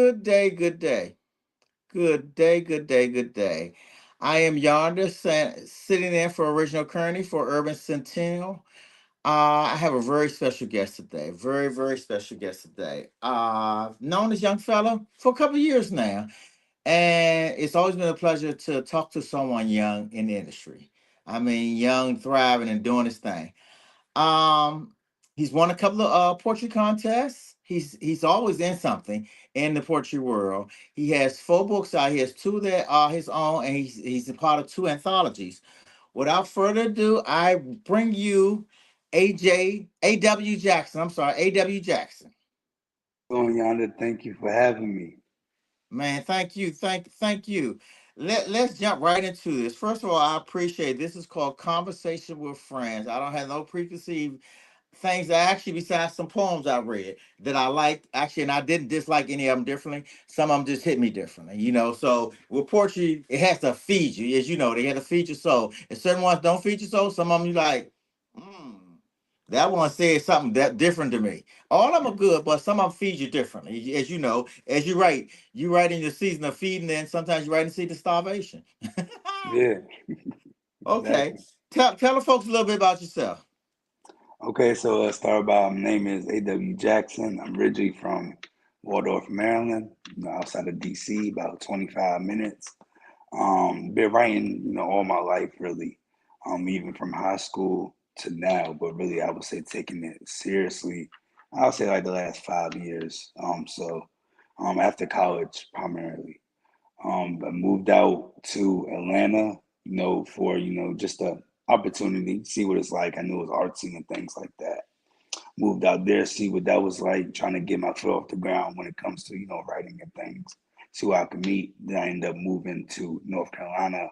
Good day, good day. Good day, good day, good day. I am yonder sitting in for Original Kearney for Urban Sentinel. I have a very special guest today. Very, very special guest today. Known this young fella for a couple of years now. And it's always been a pleasure to talk to someone young in the industry. I mean, young, thriving, and doing his thing. Um, he's won a couple of poetry contests. He's always in something in the poetry world. He has 4 books out. He has 2 that are his own, and he's a part of 2 anthologies. Without further ado, I bring you A.W. Jackson. I'm sorry, A.W. Jackson. How you doing, Yonder? Thank you for having me. Man, thank you, thank you. Let's jump right into this. First of all, I appreciate this is called Conversation with Friends. I don't have no preconceived things that actually besides some poems I read that I liked actually, and I didn't dislike any of them differently. Some of them just hit me differently. So with poetry, it has to feed you, as you know, they have to feed your soul. And certain ones don't feed your soul. Some of them you like, mm, that one said something that different to me. All of them are good, but some of them feed you differently. As you know, as you write in your season of feeding, and sometimes you write in season of starvation. Yeah, Okay, exactly. tell the folks a little bit about yourself. Okay, so let's start by my name is A.W. Jackson. I'm originally from Waldorf, Maryland, outside of DC, about 25 minutes. Been writing, all my life really, even from high school to now, but really I would say taking it seriously, I would say like the last 5 years. After college primarily. I moved out to Atlanta, for, just a opportunity, see what it's like. I knew it was artsy and things like that. Moved out there, see what that was like, trying to get my foot off the ground when it comes to, writing and things, see who I could meet. Then I ended up moving to North Carolina,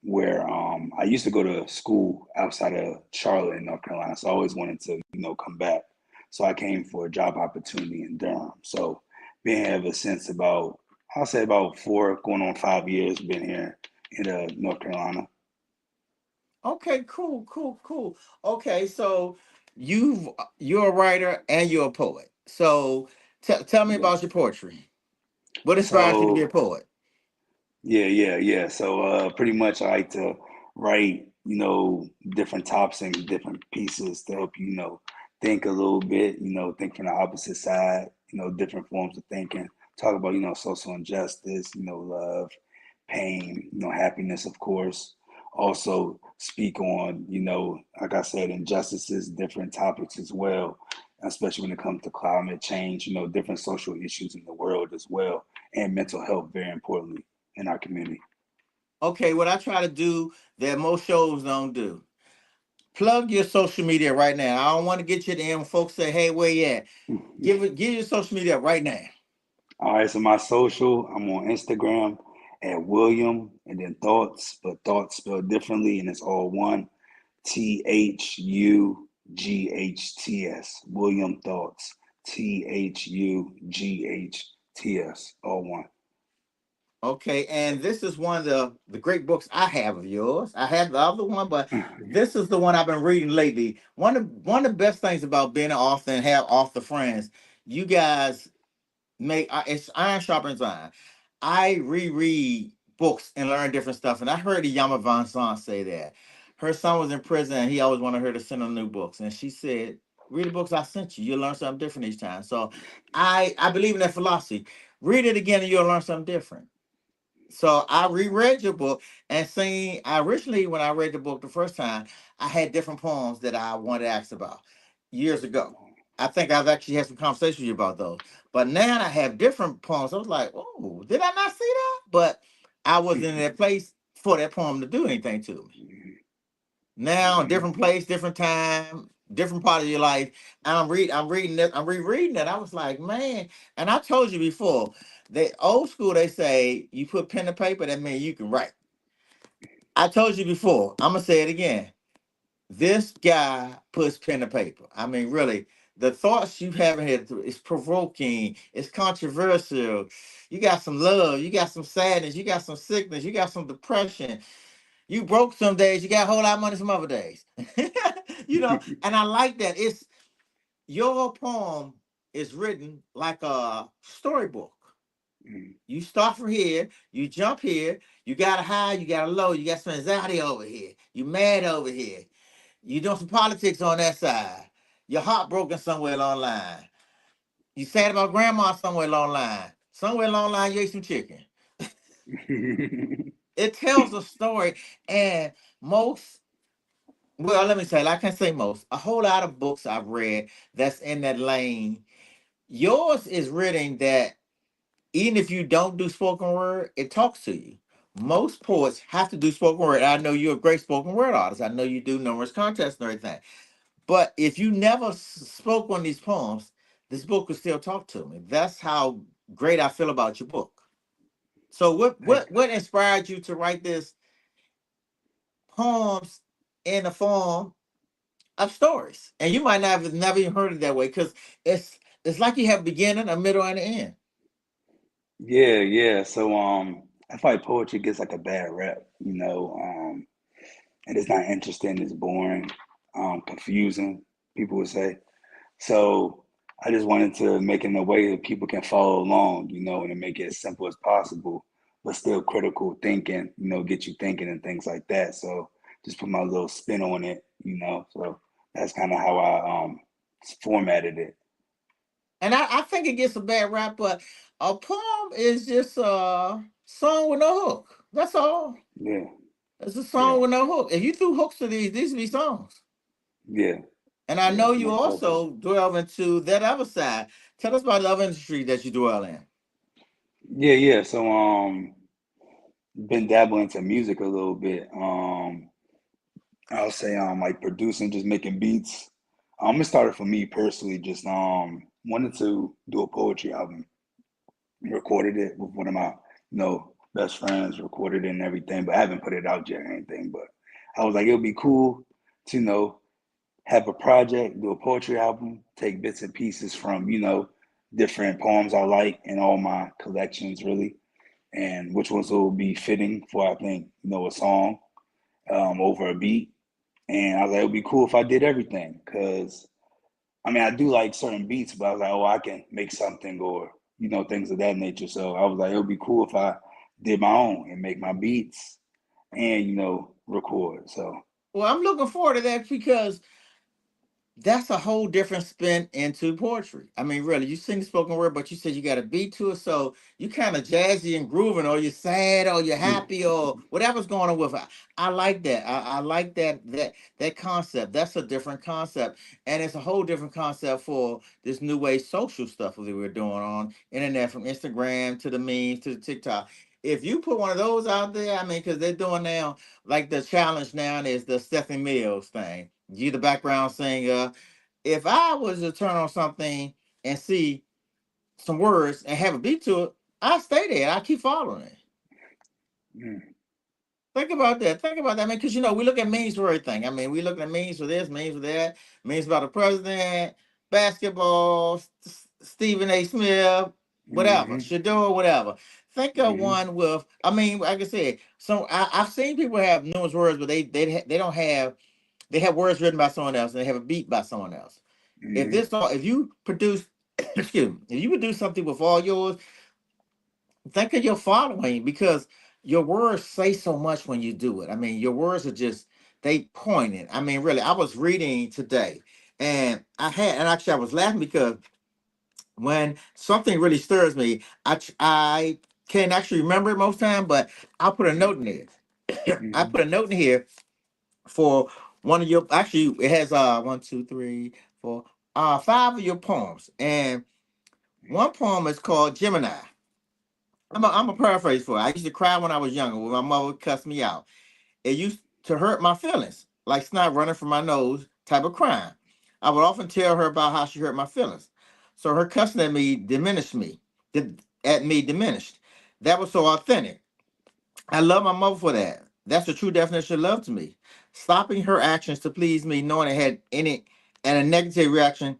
where I used to go to school outside of Charlotte in North Carolina. So I always wanted to, come back. So I came for a job opportunity in Durham. So been here ever since about, I'll say about 4, going on 5 years, been here in North Carolina. Okay, cool, cool, cool. Okay, so you're a writer and you're a poet. So tell me Yeah. about your poetry. What inspires you to be a So poet? yeah. So pretty much I like to write, different topics and different pieces to help you, think a little bit, think from the opposite side, different forms of thinking. Talk about, social injustice, love, pain, happiness, of course. Also speak on, like I said, injustices, different topics as well, especially when it comes to climate change, different social issues in the world as well, and mental health, very importantly, in our community. Okay, what I try to do that most shows don't do. Plug your social media right now. I don't want to get you in when folks say, "Hey, where you at?" Give your social media right now. All right, so my social, I'm on Instagram at William and then thoughts, but thoughts spelled differently, and it's all one THUGHTS. William Thoughts. THUGHTS. All one. Okay, and this is one of the great books I have of yours. I have the other one, but this is the one I've been reading lately. One of the best things about being an author and have author friends, you guys it's iron sharpens iron. I reread books and learn different stuff, and I heard the Yama Van Zant say that her son was in prison, and he always wanted her to send him new books, and she said, "Read the books I sent you. You'll learn something different each time." So I believe in that philosophy. Read it again, and you'll learn something different. So I reread your book and seen. I originally, when I read the book the first time, I had different poems that I wanted to ask about years ago. I think I've actually had some conversations with you about those. But now I have different poems. I was like, oh, did I not see that? But I wasn't in that place for that poem to do anything to me. Now, different place, different time, different part of your life. And I'm reading it, I'm rereading it. I was like, man, and I told you before, they old school, they say you put pen to paper, that means you can write. I told you before, I'm gonna say it again. This guy puts pen to paper. I mean, really, the thoughts you have in here is provoking, it's controversial. You got some love, you got some sadness, you got some sickness, you got some depression. You broke some days, you got a whole lot of money some other days. And I like that. Your poem is written like a storybook. mm, You start from here, you jump here, you got a high, you got a low, you got some anxiety over here, you mad over here, you doing some politics on that side, you're heartbroken somewhere along the line, you sad about grandma somewhere along the line, somewhere along the line you ate some chicken. It tells a story, and most, well, let me say, I can't say most, a whole lot of books I've read that's in that lane. Yours is written that even if you don't do spoken word, it talks to you. Most poets have to do spoken word. I know you're a great spoken word artist. I know you do numerous contests and everything. But if you never spoke on these poems, this book will still talk to me. That's how great I feel about your book. So what Thank what what inspired you to write this poems in the form of stories? And you might not have never even heard it that way because it's like you have a beginning, a middle, and an end. Yeah, yeah. So I feel like poetry gets like a bad rep, and it's not interesting, it's boring, confusing, people would say. So I just wanted to make it in a way that people can follow along, and to make it as simple as possible, but still critical thinking, get you thinking and things like that. So just put my little spin on it. So that's kind of how I formatted it. And I think it gets a bad rap, but a poem is just a song with no hook. That's all. Yeah, It's a yeah, song with no hook. If you threw hooks to these would be songs. yeah, And I yeah, know you most definitely. also dwell into that other side. Tell us about the other industry that you dwell in. Yeah, yeah. So been dabbling into music a little bit. I'll say like producing, just making beats. It started for me personally, just wanted to do a poetry album. Recorded it with one of my, best friends, recorded it and everything, but I haven't put it out yet or anything. But I was like, it would be cool to, have a project, do a poetry album, take bits and pieces from, different poems I like in all my collections really, and which ones will be fitting for I think, a song over a beat. And I was like, it would be cool if I did everything because I mean, I do like certain beats, but I was like, oh, I can make something or, things of that nature. So I was like, it would be cool if I did my own and make my beats and, record. So, Well, I'm looking forward to that because that's a whole different spin into poetry. I mean, really, you sing spoken word, but you said you got a beat to it, so you kind of jazzy and grooving, or you're sad, or you're happy, or whatever's going on with it. I like that. I like that concept. That's a different concept, and it's a whole different concept for this new way social stuff that we're doing on internet, from Instagram to the memes to the TikTok. If you put one of those out there, I mean, because they're doing now, like the challenge now is the Stephanie Mills thing. You the background singer. If I was to turn on something and see some words and have a beat to it, I stay there. I keep following it. mm, Think about that. Think about that, man. Because we look at memes for everything. I mean, we look at memes for this, memes for that, memes about the president, basketball, Stephen A. Smith, whatever, mm-hmm, Shador, whatever. Think of mm-hmm, one with. I mean, like I said, so I've seen people have numerous words, but they don't have. They have words written by someone else, and they have a beat by someone else. mm-hmm, If you produce, excuse me, if you produce something with all yours, think of your following because your words say so much when you do it. I mean, your words are just they pointed. I mean, really, I was reading today, and actually I was laughing because when something really stirs me, I can't actually remember it most time, but I'll put a note in there. I mm-hmm, put a note in here for one of your actually it has one, two, three, four, five of your poems. And one poem is called Gemini. I'm a paraphrase for it. I used to cry when I was younger when my mother would cuss me out. It used to hurt my feelings, like snot running from my nose type of crying. I would often tell her about how she hurt my feelings. So her cussing at me diminished. That was so authentic. I love my mother for that. That's the true definition of love to me. Stopping her actions to please me, knowing it had any and a negative reaction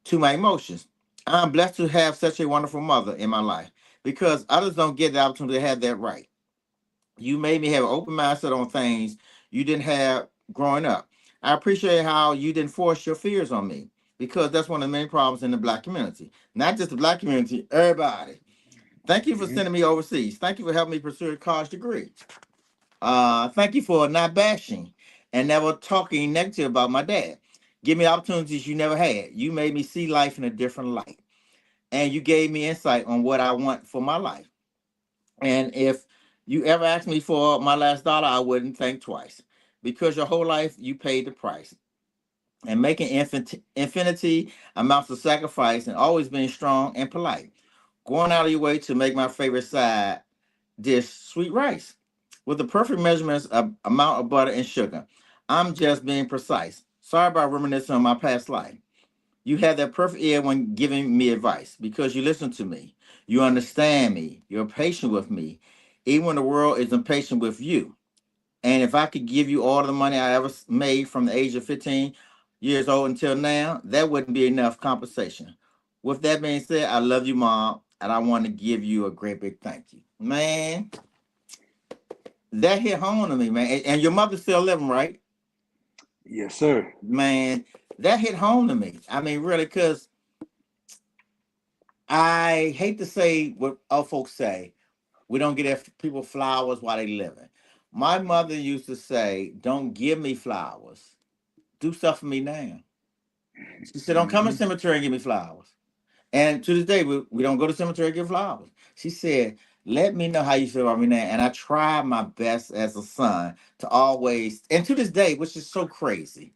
to my emotions. I'm blessed to have such a wonderful mother in my life because others don't get the opportunity to have that right. You made me have an open mindset on things you didn't have growing up. I appreciate how you didn't force your fears on me because that's one of the main problems in the black community. Not just the black community, everybody Thank you for Hmm. sending me overseas. Thank you for helping me pursue a college degree. Thank you for not bashing and never talking negative about my dad. Give me opportunities you never had. You made me see life in a different light. And you gave me insight on what I want for my life. And if you ever asked me for my last dollar, I wouldn't think twice. Because your whole life you paid the price. And making infinity amounts of sacrifice and always being strong and polite. Going out of your way to make my favorite side dish sweet rice with the perfect measurements of amount of butter and sugar. I'm just being precise. Sorry about reminiscing on my past life. You had that perfect ear when giving me advice because you listen to me. You understand me. You're patient with me, even when the world is impatient with you. And if I could give you all the money I ever made from the age of 15 years old until now, that wouldn't be enough compensation. With that being said, I love you, Mom, and I want to give you a great big thank you. Man, that hit home to me, man. And your mother's still living, right? Yes, sir. Man, that hit home to me. I mean, really, because I hate to say what other folks say. We don't get people flowers while they living. My mother used to say, "Don't give me flowers. Do stuff for me now." She said, "Don't come to the Hmm. cemetery and give me flowers." And to this day, we don't go to the cemetery and give flowers. She said, "Let me know how you feel about me now." And I try my best as a son to always, and to this day, which is so crazy.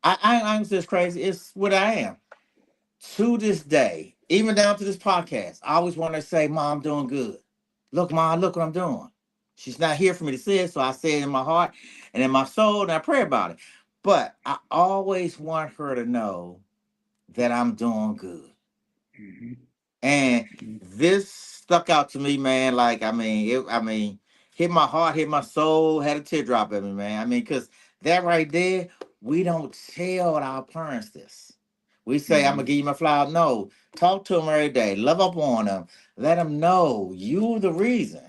I'm just crazy. It's what I am. To this day, even down to this podcast, I always want to say, "Mom, I'm doing good. Look, Mom, look what I'm doing." She's not here for me to say it, so I say it in my heart and in my soul, and I pray about it. But I always want her to know that I'm doing good. Hmm. And this stuck out to me, man. Like, I mean, hit my heart, hit my soul, had a teardrop in me, man. I mean, because that right there, we don't tell our parents this. We say, "I'm gonna Hmm. give you my flower." No, talk to them every day, love up on them, let them know you the reason.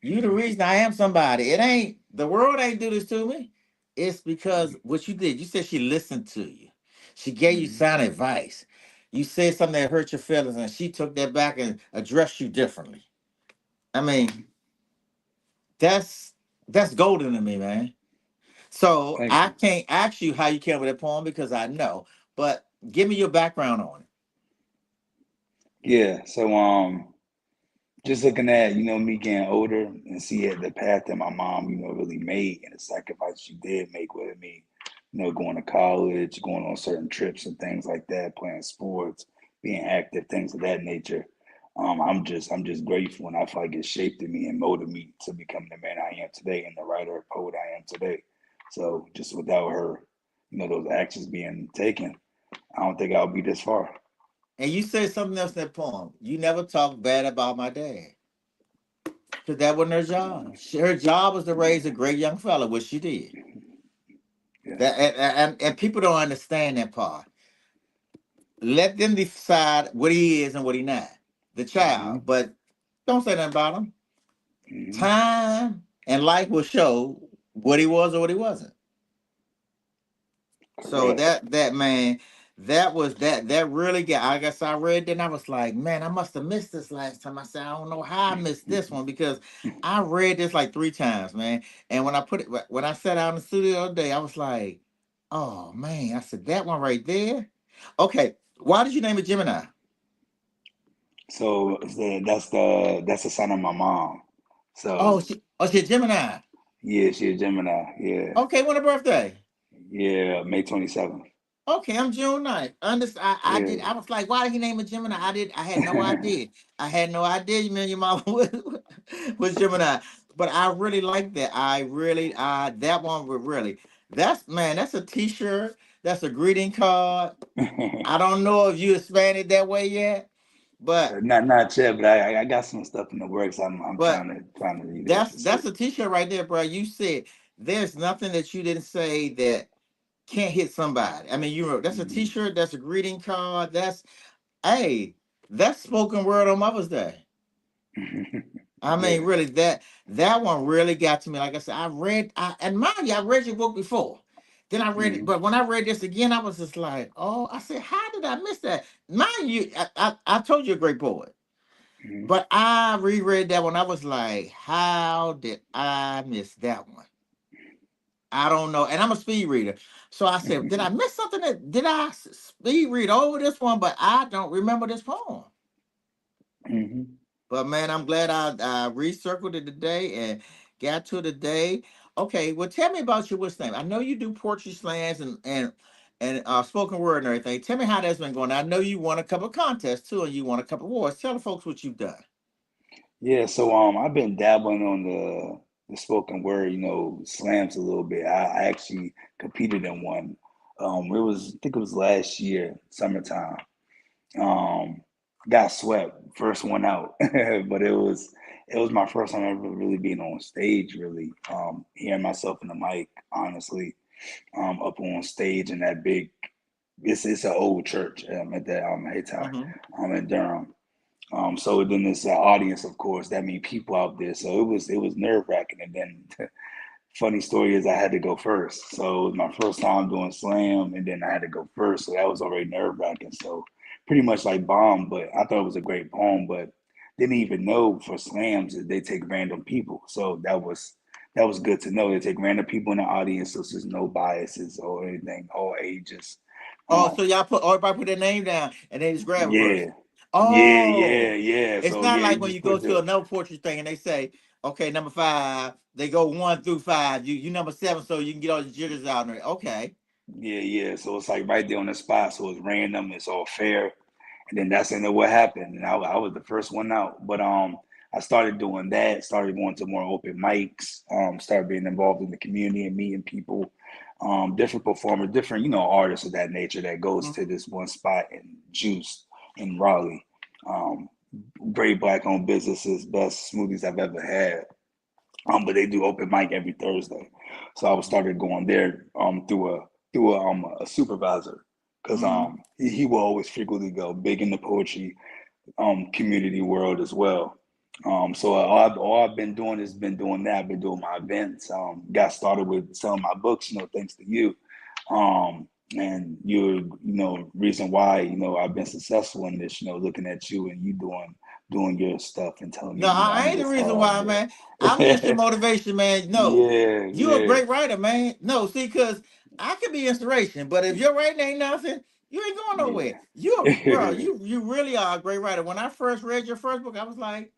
You the reason I am somebody. It ain't the world ain't do this to me. It's because what you did. You said she listened to you. She gave you Hmm. sound advice. You said something that hurt your feelings, and she took that back and addressed you differently. I mean, that's that's golden to me, man. So Thank I you. can't ask you how you came with that poem because I know, but give me your background on it. Yeah. So just looking at, me getting older and see the path that my mom, really made and the sacrifice she did make with me, going to college, going on certain trips and things like that, playing sports, being active, things of that nature. I'm just grateful, and I feel like it shaped me and molded me to become the man I am today and the writer or poet I am today. So just without her, those actions being taken, I don't think I'll be this far. And you said something else in that poem. You never talked bad about my dad. Because that wasn't her job. Her job was to raise a great young fella, which she did. That Yes. and people don't understand that part. Let them decide what he is and what he not. The child, Hmm. but don't say nothing about him. Hmm. Time and life will show what he was or what he wasn't. So Correct. that man, that really got. I guess I read that and I was like, man, I must have missed this last time. I said, I don't know how I missed this one because I read this like 3 times, man. And when I sat out in the studio today, I was like, oh man, I said that one right there. Okay, why did you name it Gemini? So that's the son of my mom. Oh, So she Gemini. yeah, she a Gemini. Yeah, Okay, when her birthday? yeah, May 27th. Okay, I'm June 9th. I Yeah. did. I was like, why did he name it Gemini? I had no idea. I had no idea you mean your mom was Gemini. But I really like that. That one would really. That's man. That's a T-shirt. That's a greeting card. I don't know if you expanded that way yet, but Not yet, but I got some stuff in the works. I'm but trying to read it that's to that's see. a T-shirt right there, bro. You said there's nothing that you didn't say that can't hit somebody. I mean, you wrote that's a Mhm. T-shirt. That's a greeting card. Hey, that's spoken word on Mother's Day. I mean, Yeah. really, that one really got to me. Like I said, and mind you, I read your book before. Then I read it, Mhm. but when I read this again, I was just like, oh, I said, how did I miss that? Mind you, I told you a great poet. Mhm. But I reread that one. I was like, how did I miss that one? I don't know. And I'm a speed reader. So I said, did I miss something? Did I speed read over this one? But I don't remember this poem. Mhm. But man, I'm glad I recircled it today and got to the day. Okay, well, tell me about your what's name. I know you do poetry slams and spoken word and everything. Tell me how that's been going. I know you won a couple of contests too, and you won a couple of awards. Tell the folks what you've done. Yeah, so I've been dabbling on the spoken word, slams a little bit. I actually competed in one. It was I think it was last year, summertime. Um, got swept, first one out, but it was my first time ever really being on stage, really hearing myself in the mic, honestly, up on stage in that big. It's an old church at that Hayti, Hmm. in Durham. So then this audience, of course, that means people out there. So it was nerve wracking. And then funny story is I had to go first. So it was my first time doing slam, and then I had to go first. So that was already nerve wracking. So pretty much like bomb, but I thought it was a great poem, but didn't even know for slams that they take random people. So that was good to know. They take random people in the audience, so there's no biases or anything, all ages. Oh, Um, so y'all put everybody put their name down and they just grab it yeah, first. yeah, yeah, Oh, yeah. it's So not yeah, like you when you just go put to the another poetry thing and they say, okay, number five, they go one through five. You number seven, so you can get all the jitters out there. Okay. yeah, yeah. So it's like right there on the spot. So it's random. It's all fair. And then that's what happened. And I was the first one out. But I started doing that. Started going to more open mics. Started being involved in the community and meeting people, different performers, different artists of that nature that goes to Mhm. this one spot in Juice in Raleigh. Um, Great black-owned businesses, best smoothies I've ever had. But they do open mic every Thursday, so I was started going there through a supervisor because Mhm. he will always frequently go big in the poetry community world as well. So all I've been doing is been doing that. I've been doing my events. Got started with selling my books, thanks to you. And reason why I've been successful in this, looking at you and you doing your stuff and telling me, No, I I'm ain't the just reason hard, why, but man. I'm just your motivation, man. No, yeah, you a yeah, great writer, man. No, see, cause I could be inspiration, but if your writing ain't nothing, you ain't going nowhere. Bro, yeah. you really are a great writer. When I first read your first book, I was like,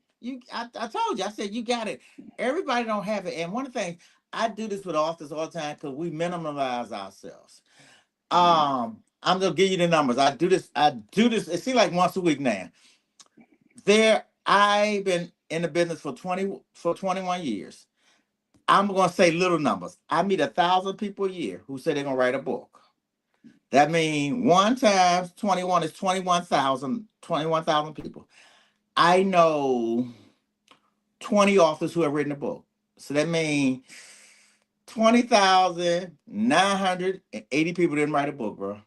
I told you, I said you got it. Everybody don't have it, and one of the things I do this with authors all the time because we minimalize ourselves. I'm gonna give you the numbers. I do this. I do this. It seems like once a week now. I've been in the business for 21 years. I'm gonna say little numbers. I meet 1,000 people a year who say they're gonna write a book. That means one times 21 is 21,000 people. I know 20 authors who have written a book. So that means 20,980 people didn't write a book, bro.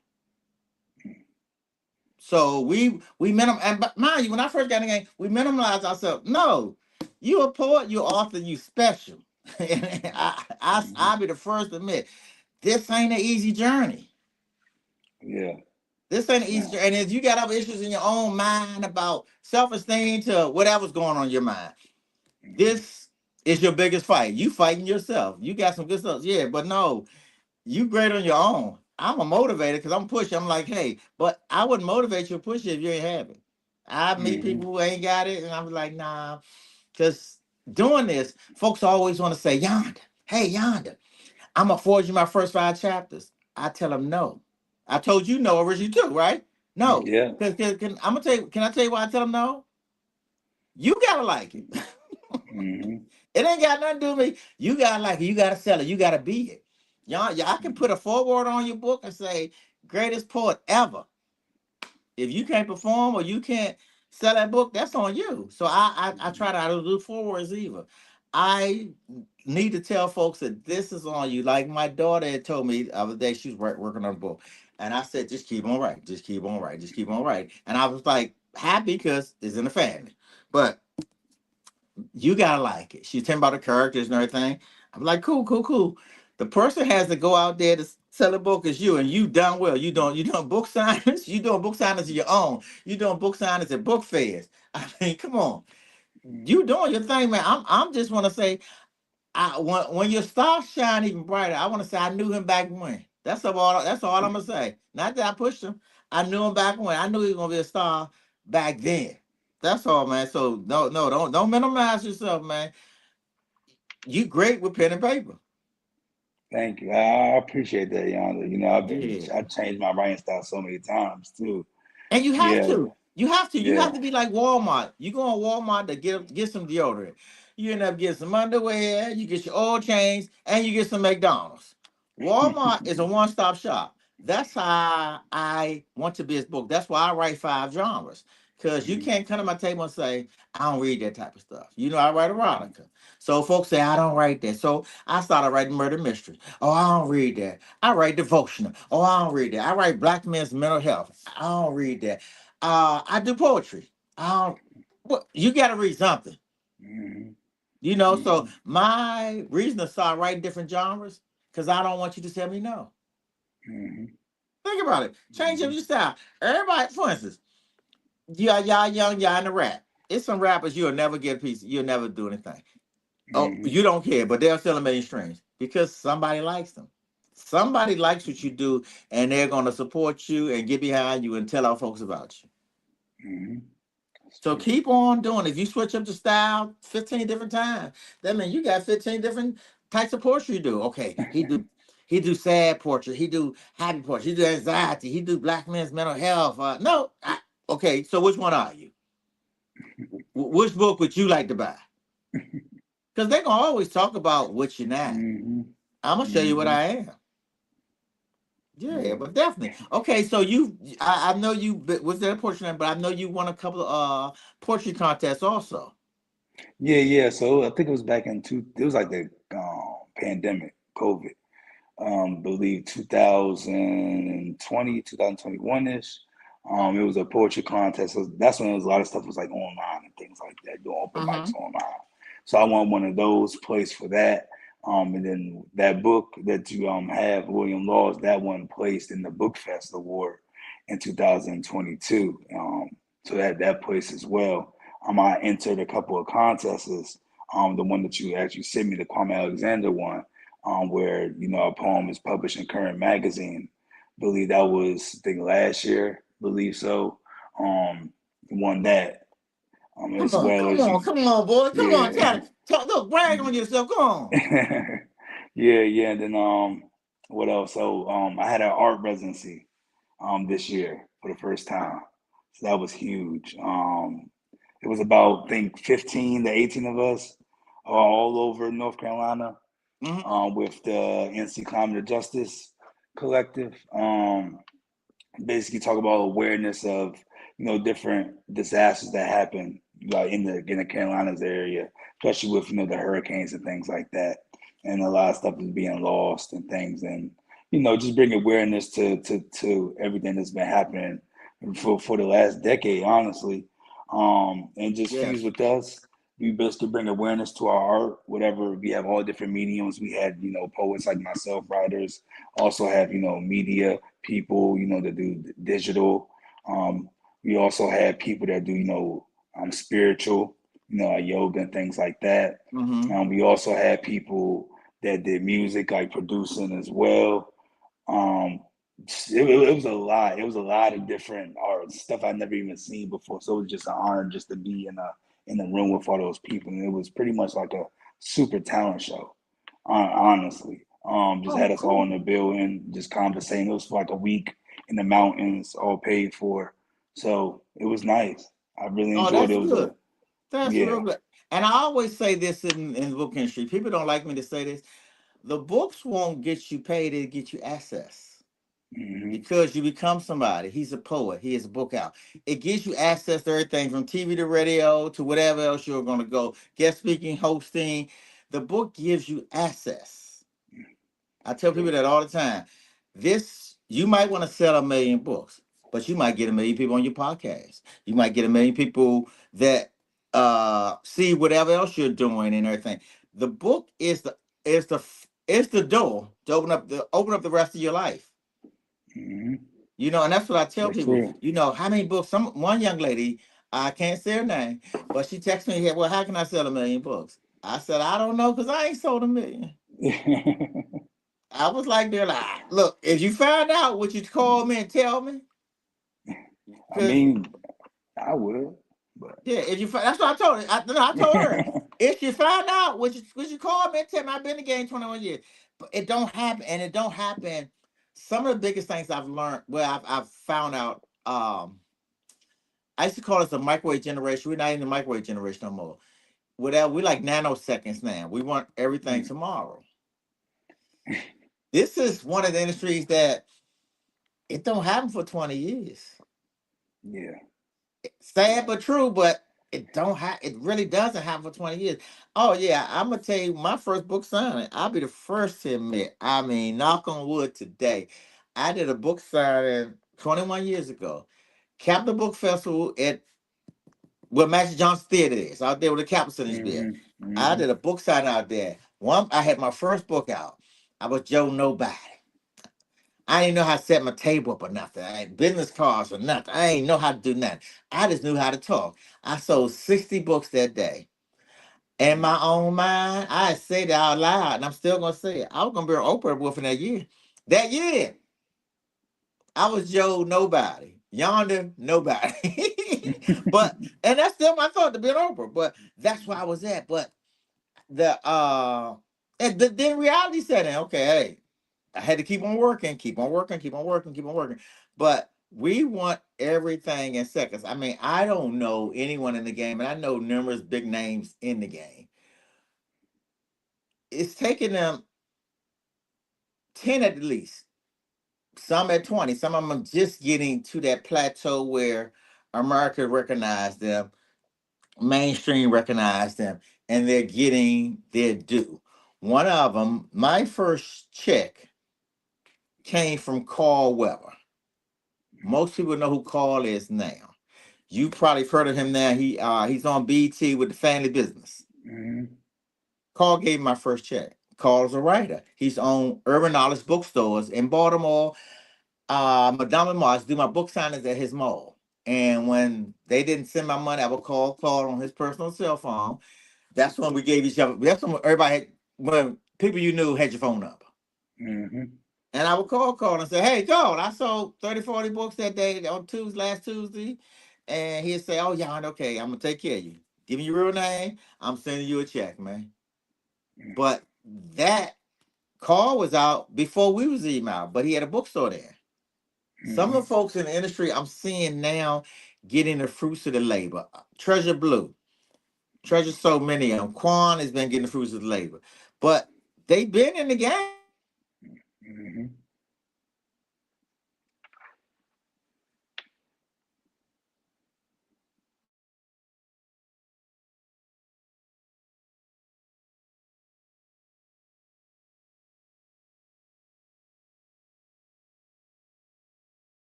So we minim and but mind you, when I first got in the game, we minimalized ourselves. No, you a poet, you author, you special. And Mhm. I'll be the first to admit this ain't an easy journey. Yeah, This ain't an easy no. journey. And if you got other issues in your own mind about self-esteem to whatever's going on in your mind, Mhm. this is your biggest fight. You fighting yourself. You got some good stuff. Yeah, but no, you great on your own. I'm a motivator because I'm pushing. I'm like, hey, but I wouldn't motivate you to push it if you ain't have it. I meet Mhm. people who ain't got it, and I'm like, nah, because doing this, folks always want to say, Yonder, hey, Yonder, I'm gonna forge you my first 5 chapters. I tell them no. I told you no originally too, right? No, Yeah. because I'm gonna tell you. Can I tell you why I tell them no? You gotta like it. Mhm. It ain't got nothing to do with me. You gotta like it. You gotta sell it. You gotta be it. Y'all, I can put a foreword on your book and say greatest poet ever. If you can't perform or you can't sell that book, that's on you. So I Mhm. try to I don't do forewords either. I need to tell folks that this is on you. Like my daughter had told me the other day, she was working on a book, and I said, just keep on writing, just keep on writing, just keep on writing. And I was like happy because it's in the family, but you gotta like it. She's telling about the characters and everything. I'm like, cool, cool, cool. The person has to go out there to selling book is you, and you done well. You doing book signings. You doing book signings of your own. You doing book signings at book fairs. I mean, come on, you doing your thing, man. I'm just want to say, when your star shine even brighter, I want to say I knew him back when. That's all I'm gonna say. Not that I pushed him. I knew him back when. I knew he was gonna be a star back then. That's all, man. So no, don't minimize yourself, man. You great with pen and paper. Thank you. I appreciate that, Yonder. Yeah. I've changed my writing style so many times too. And you have Yeah, to. You have to. You have yeah. to be like Walmart. You go on Walmart to get some deodorant. You end up getting some underwear. You get your oil change, and you get some McDonald's. Walmart is a one-stop shop. That's how I want to be his book. That's why I write 5 genres. Because you Mhm, can't come to my table and say, I don't read that type of stuff. You know, I write erotica. So folks say, I don't write that. So I started writing murder mystery. Oh, I don't read that. I write devotional. Oh, I don't read that. I write black men's mental health. I don't read that. I do poetry. What you got to read something, mhm, So mhm, my reason to start writing different genres because I don't want you to tell me no. mhm, Think about it. Change up mhm, your style. Everybody, for instance, y'all young, y'all in the rap. It's some rappers you'll never get a piece. You'll never do anything. Oh, mhm, you don't care, but they'll sell a million streams because somebody likes them. Somebody likes what you do, and they're gonna support you and get behind you and tell our folks about you. mhm. That's So true. keep on doing it. If you switch up the style 15 different times, that means you got 15 different types of portrait you do. Okay, he do sad portrait, he do happy portrait, he do anxiety, he do black men's mental health. No, okay. So which one are you? Which book would you like to buy? Because they're gonna always talk about what you're not. Mhm, I'm gonna show you what mhm. I am. Yeah, Yeah. but definitely. Okay, so I know was there a portrait, but I know you won a couple of portrait contests also. Yeah, yeah. So I think it was back in it was like the pandemic, COVID. Believe 2020, 2021-ish. It was a poetry contest. So that's when there was a lot of stuff was like online and things like that, doing open mics Mm-hmm. online. So I won one of those, placed for that. And then that book that you have, William Laws, that one placed in the Book Fest Award in 2022. So that place as well. I entered a couple of contests. The one that you actually sent me, the Kwame Alexander one, where a poem is published in Current Magazine. Believe that was I think last year. Believe so. Won that. As well Come as on, you, come on, boy. Come on, yeah, look, brag on yourself. Come on. yeah, yeah. And then what else? So I had an art residency this year for the first time. So that was huge. It was about I think 15 to 18 of us all over North Carolina Hmm. with the NC Climate Justice Collective. Basically talk about awareness of different disasters that happen like in the Carolinas area, especially with the hurricanes and things like that, and a lot of stuff is being lost and things, and just bring awareness to everything that's been happening for the last decade, honestly, and just fuse Yes. with us. We basically bring awareness to our art, whatever. We have all different mediums. We had poets like myself, writers, also have media people, that do digital. Um, we also have people that do, spiritual, like yoga and things like that. Hmm. We also had people that did music, like producing as well. Um, it was a lot. It was a lot of different art stuff I'd never even seen before. So it was just an honor just to be in a room with all those people. And it was pretty much like a super talent show, honestly. Just Oh, had us all in cool. the building, just conversating. It was for like a week in the mountains, all paid for. So it was nice. I really Oh, enjoyed it. that's It was good. a That's real yeah. good. And I always say this in the book industry. People don't like me to say this. The books won't get you paid, it'll get you access. Hmm. Because you become somebody. He's a poet. He has a book out. It gives you access to everything from TV to radio to whatever else you're going to go. Guest speaking, hosting. The book gives you access. I tell people True. that all the time. You might want to sell a million books, but you might get a million people on your podcast. You might get a million people that see whatever else you're doing and everything. The book is the It's the door to open up the rest of your life. Mm-hmm. You know, and that's what I tell That's people. true. You know, how many books? One young lady, I can't say her name, but she texted me here. Well, how can I sell 1,000,000 books? I said, I don't know, because I ain't sold 1,000,000. I was like, they're like, look, if you find out, would you call me and tell me? I Because mean, I would, but yeah, if you that's what I told her. No, I told her, if you find out, would you call me and tell me? I've been in the game 21 years, but it don't happen, and it don't happen. Some of the biggest things I've learned, well, I've found out. I used to call us the microwave generation. We're not in the microwave generation no more. We like nanoseconds now. We want everything tomorrow. This is one of the industries that it don't happen for 20 years. yeah. Sad but true, but it don't have it really doesn't happen for 20 years. Oh yeah, I'm gonna tell you my first book signing. I'll be the first to admit. I mean, knock on wood today. I did a book signing 21 years ago. Capitol Book Festival at where Magic Johnson Theater is, out there with the Capitol Center there. Mm-hmm. I Mm-hmm. did a book signing out there. I had my first book out. I was Joe Nobody. I didn't know how to set my table up or nothing. I ain't business cards or nothing. I ain't know how to do nothing. I just knew how to talk. I sold 60 books that day. In my own mind, I said it out loud, and I'm still gonna say it. I was gonna be an Oprah Wolf in that year. That year, I was Joe Nobody. Yonder nobody. But and that's still my thought to be an Oprah. But that's where I was at. But then reality set in. Okay, hey, I had to keep on working, keep on working, keep on working, keep on working. But we want everything in seconds. I mean, I don't know anyone in the game, and I know numerous big names in the game. It's taking them 10 at least, some at 20. Some of them are just getting to that plateau where America recognized them, mainstream recognized them, and they're getting their due. One of them, my first check came from Carl Weber. Most people know who Carl is now. You probably have heard of him now. He's on BT with the family business. Mm-hmm. Carl gave me my first check. Carl's a writer. He's on Urban Knowledge bookstores in Baltimore, Madonna Mars, do my book signings at his mall. And when they didn't send my money, I would call Carl on his personal cell phone. That's when we gave each other. That's when everybody had, when people you knew had your phone number. Mm-hmm. And I would call Carl and say, hey, Carl, I sold 30, 40 books that day on Tuesday, last Tuesday. And he'd say, oh, Jan, okay, I'm going to take care of you. Give me your real name. I'm sending you a check, man. But that Carl was out before we was even out, but he had a bookstore there. Some of the Mm-hmm. folks in the industry I'm seeing now getting the fruits of the labor. Treasure Blue, Treasure, so many of them. Quan has been getting the fruits of the labor. But they've been in the game. Mm-hmm.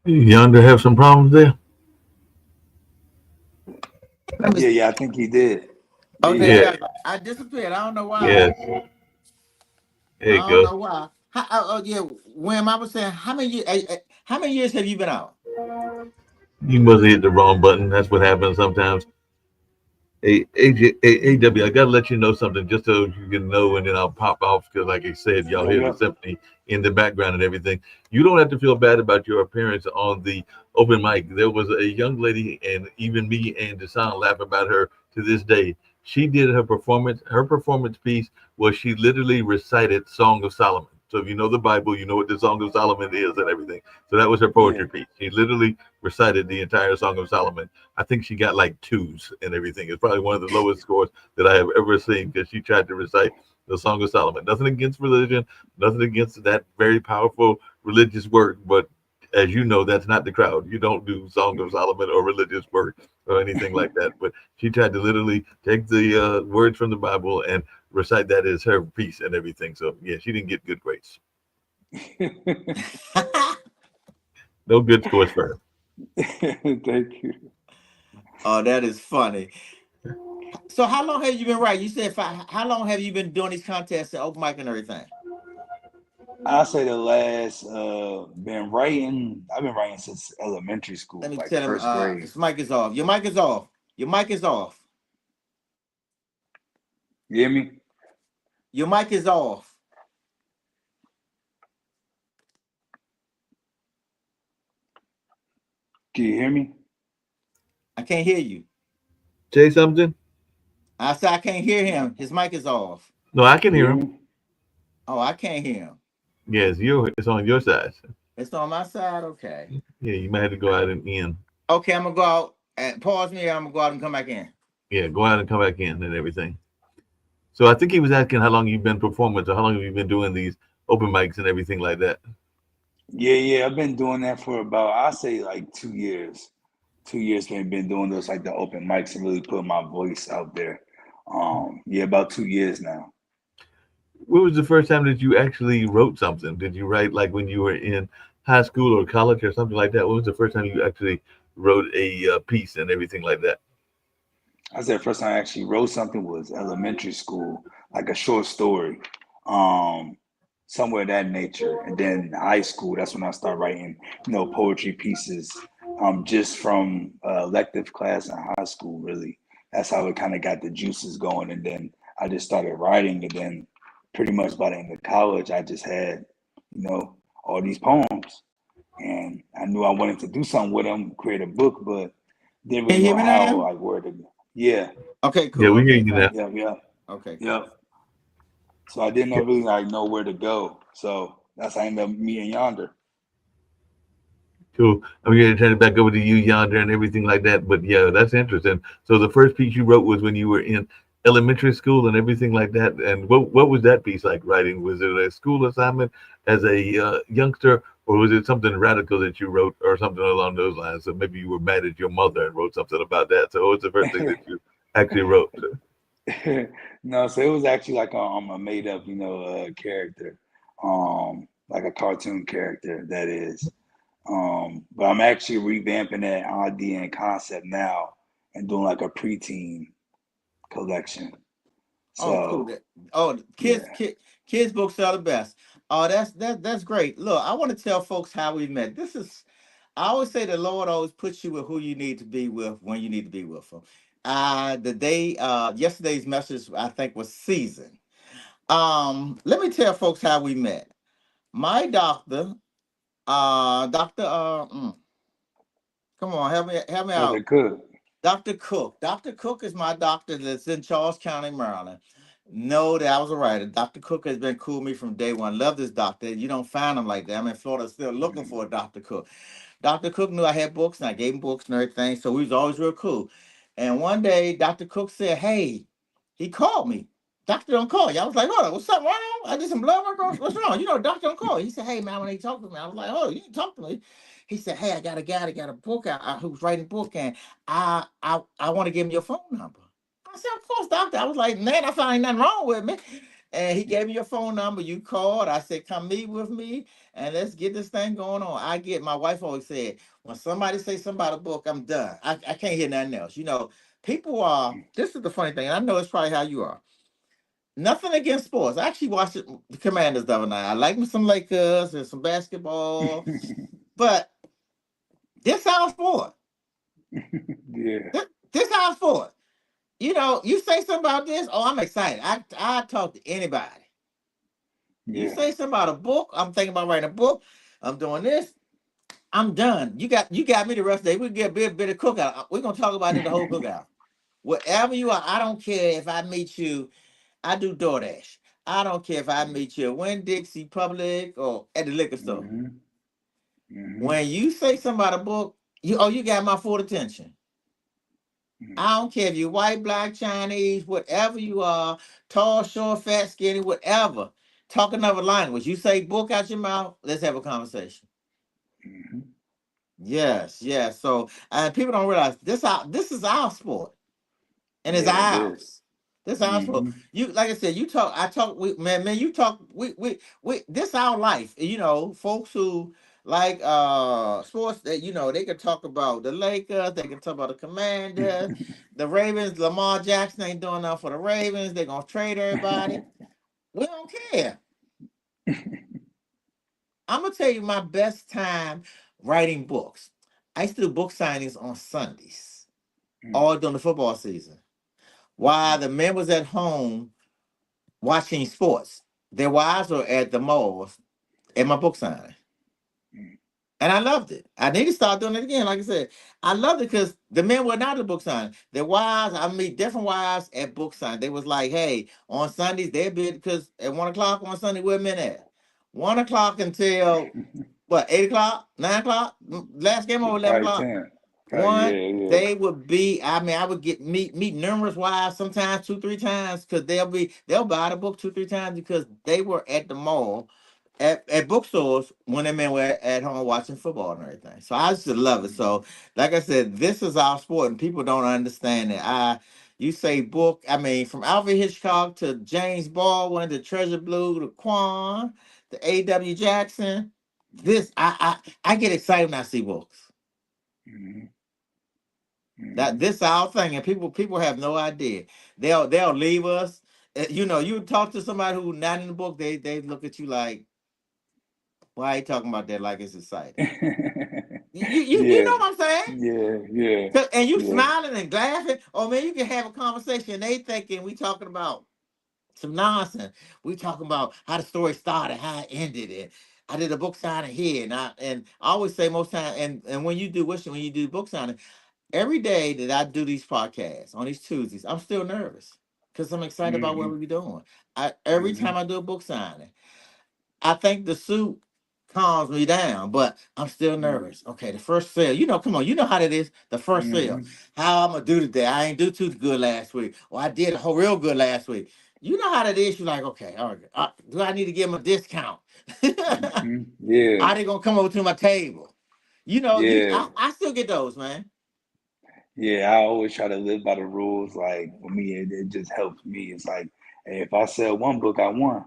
Yonder have some problems there. Let me Yeah, see. yeah, I think he did. Oh, Yeah, there he you Yeah, go. did. I disappeared. I don't know why. yeah. There I you don't go. know why. Oh, yeah. When I was saying, how many years have you been out? You must have hit the wrong button. That's what happens sometimes. AW, I gotta let you know something just so you can know, and then I'll pop off because, like I said, y'all Yeah, hear the yeah. symphony in the background and everything. You don't have to feel bad about your appearance on the open mic. There was a young lady, and even me and Desan laugh about her to this day. She did her performance. Her performance piece was she literally recited Song of Solomon. So if you know the Bible, you know what the Song of Solomon is and everything. So that was her Yeah. poetry piece. She literally recited the entire Song of Solomon. I think she got like twos and everything. It's probably one of the lowest scores that I have ever seen because she tried to recite the Song of Solomon. Nothing against religion, nothing against that very powerful religious work, but as you know, that's not the crowd. You don't do Song of Solomon or religious work or anything like that. But she tried to literally take the words from the Bible and recite that as her piece and everything. So yeah, she didn't get good grades. No good scores for her. Thank you. Oh, that is funny. So how long have you been writing? You said five. How long have you been doing these contests and open mic and everything? I say the last been writing. I've been writing since elementary Let school, me like tell him. first grade. His mic is off. Your mic is off. Your mic is off. You hear me? Your mic is off. Can you hear me? I can't hear you. Say something. I said I can't hear him. His mic is off. No, I can You hear hear him. me? Oh, I can't hear him. Yes, you. It's on your side. It's on my side. Okay. Yeah, you might have to go out and in. Okay, I'm gonna go out and pause me. I'm gonna go out and come back in. Yeah, go out and come back in and everything. So I think he was asking how long you've been performing, so how long have you been doing these open mics and everything like that? Yeah. I've been doing that for about I say like 2 years. 2 years we've been doing those like the open mics and really put my voice out there. Yeah, about 2 years now. When was the first time that you actually wrote something? Did you write like when you were in high school or college or something like that? When was the first time you actually wrote a piece and everything like that? I said first time I actually wrote something was elementary school, like a short story, um, somewhere of that nature. And then high school, that's when I started writing, poetry pieces, just from elective class in high school. Really, that's how it kind of got the juices going. And then I just started writing, and then pretty much by the end of college, I just had, all these poems, and I knew I wanted to do something with them, create a book, but didn't Can really you hear know me how, now? like where to. Yeah, Okay, Yeah, cool. we hear Okay, you now. fine. yep. Okay, cool. Yep. So I didn't know really like know where to go. So that's how I ended up meeting Yonder. Cool. I'm going to turn it back over to you, Yonder, and everything like that. But yeah, that's interesting. So the first piece you wrote was when you were in elementary school and everything like that. And what was that piece like writing? Was it a school assignment as a youngster, or was it something radical that you wrote, or something along those lines? So maybe you were mad at your mother and wrote something about that. So what was the first thing that you actually wrote? No, so it was actually like a made up, character, like a cartoon character that is. But I'm actually revamping that idea and concept now and doing like a preteen collection. Oh, cool. So Oh, yeah, kids books are the best. Oh, that's great. Look, I want to tell folks how we met. This is I always say the Lord always puts you with who you need to be with when you need to be with them. The day yesterday's message I think was season. Let me tell folks how we met. My doctor, Doctor, come on, help me Dr. out. Cook. Dr. Cook. Dr. Cook is my doctor that's in Charles County, Maryland. No, that I was a writer. Dr. Cook has been cool with me from day one. Love this doctor. You don't find him like that. I'm in Florida still looking for a Dr. Cook. Dr. Cook knew I had books and I gave him books and everything. So we was always real cool. And one day Dr. Cook said, hey, he called me. Doctor don't call you. I was like, hold on, what's up, wrong? I did some blood work. What's wrong? You know, doctor don't call. He said, hey man, when he talked to me, I was like, oh, you can talk to me. He said, hey, I got a guy that got a book out who's writing a book, and I want to give him your phone number. I said, of course, doctor. I was like, man, I found ain't nothing wrong with me. And he gave me your phone number. You called. I said, come meet with me and let's get this thing going on. My wife always said, when somebody say something about a book, I'm done. I can't hear nothing else. People are, this is the funny thing, and I know it's probably how you are. Nothing against sports. I actually watched the Commanders the other night. I like me some Lakers and some basketball, but this our sport. Yeah, This our sport. You say something about this, oh, I'm excited. I talk to anybody. You yeah. say something about a book, I'm thinking about writing a book. I'm doing this. I'm done. You got me the rest of the day. We get a bit of cookout. We're gonna talk about it the whole cookout. Wherever you are, I don't care if I meet you. I do DoorDash. I don't care if I meet you at Winn Dixie Public or at the liquor store. Mm-hmm. Mm-hmm. When you say something about a book, you got my full attention. I don't care if you're white, black, Chinese, whatever you are, tall, short, fat, skinny, whatever. Talk another language. You say book out your mouth, let's have a conversation. Hmm. Yes, yes. So people don't realize this is our sport. And it's Yeah, it is. ours. This our sport. Hmm. You like I said, you talk, I talk, man, you talk, we this our life. You know, folks who like sports that they can talk about the Lakers, they can talk about the Commanders, the Ravens, Lamar Jackson ain't doing nothing for the Ravens, they're gonna trade everybody. We don't care. I'm gonna tell you my best time writing books. I used to do book signings on Sundays, all during the football season. While the men was at home watching sports. Their wives were at the malls at my book signing. And I loved it. I need to start doing it again. Like I said, I loved it because the men were not at the book signing. Their wives, I meet different wives at book signing. They was like, hey, on Sundays, they'd be because at 1 o'clock on Sunday, where men at? 1 o'clock until what, 8 o'clock, 9 o'clock? Last game over 11 Probably o'clock. 10. Probably, One, yeah, yeah. they would be. I mean, I would get meet numerous wives sometimes two, three times because they'll buy the book two, three times because they were at the mall at bookstores when the men were at home watching football and everything. So I just love it. So, like I said, this is our sport, and people don't understand it. You say book. I mean, from Alfred Hitchcock to James Baldwin to Treasure Blue to Quan to A.W. Jackson. This I get excited when I see books. Hmm. That Hmm. this our thing, and people have no idea. They'll leave us. You talk to somebody who's not in the book, they look at you like, why are you talking about that like it's exciting? You Yeah, know what I'm saying? yeah, yeah, And you yeah. smiling and laughing, or man, you can have a conversation. They thinking we talking about some nonsense. We talking about how the story started, how it ended, and I did a book signing here, and I always say most time, and when you do when you do book signing. Every day that I do these podcasts on these Tuesdays, I'm still nervous because I'm excited about what we Hmm. be doing. Every Hmm. time I do a book signing, I think the suit calms me down, but I'm still nervous. Okay, the first sale, come on, you know how that is. The first sale, Hmm. how I'm gonna do today? I ain't do too good last week, or I did a whole real good last week. You know how that is. You're like, okay, all right, do I need to give them a discount? Hmm. Yeah, Are they gonna come over to my table? yeah, I still get those, man. yeah. I always try to live by the rules. Like for me, it just helps me. It's like, hey, if I sell one book, I won.